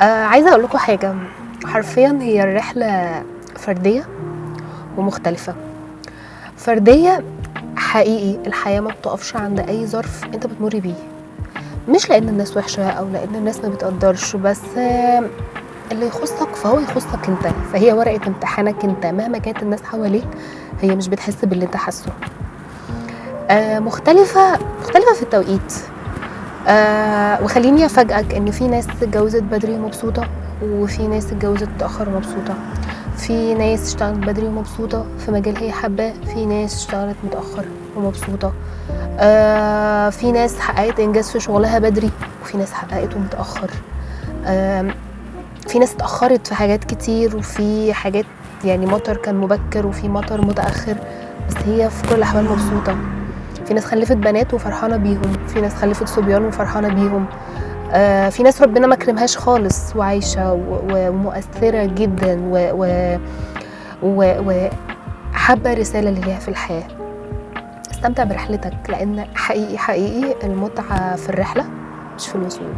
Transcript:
عايزة أقول لكم حاجة. حرفيا هي الرحلة فردية ومختلفة. فردية حقيقي، الحياة ما بتقفش عند أي ظرف أنت بتمر بيه، مش لأن الناس وحشة أو لأن الناس ما بتقدرش، بس اللي يخصك فهو يخصك أنت. فهي ورقة امتحانك أنت، مهما كانت الناس حواليك هي مش بتحس باللي أنت حاسه. مختلفة في التوقيت. وخليني افاجئك ان في ناس اتجوزت بدري ومبسوطه، وفي ناس اتجوزت متاخر ومبسوطه. في ناس اشتغلت بدري ومبسوطه في مجال هي حباه، في ناس اشتغلت متاخر ومبسوطه. في ناس حققت انجاز في شغلها بدري، وفي ناس حققته متاخر. في ناس اتاخرت في حاجات كتير، وفي حاجات يعني مطر كان مبكر وفي مطر متاخر، بس هي في كل الاحوال مبسوطه. في ناس خلفت بنات وفرحانه بيهم، في ناس خلفت صبيان وفرحانه بيهم. في ناس ربنا ما كرمهاش خالص وعايشه ومؤثره جدا وحابه رساله اللي ليها في الحياه. استمتع برحلتك، لان حقيقي المتعه في الرحله مش في الوصول.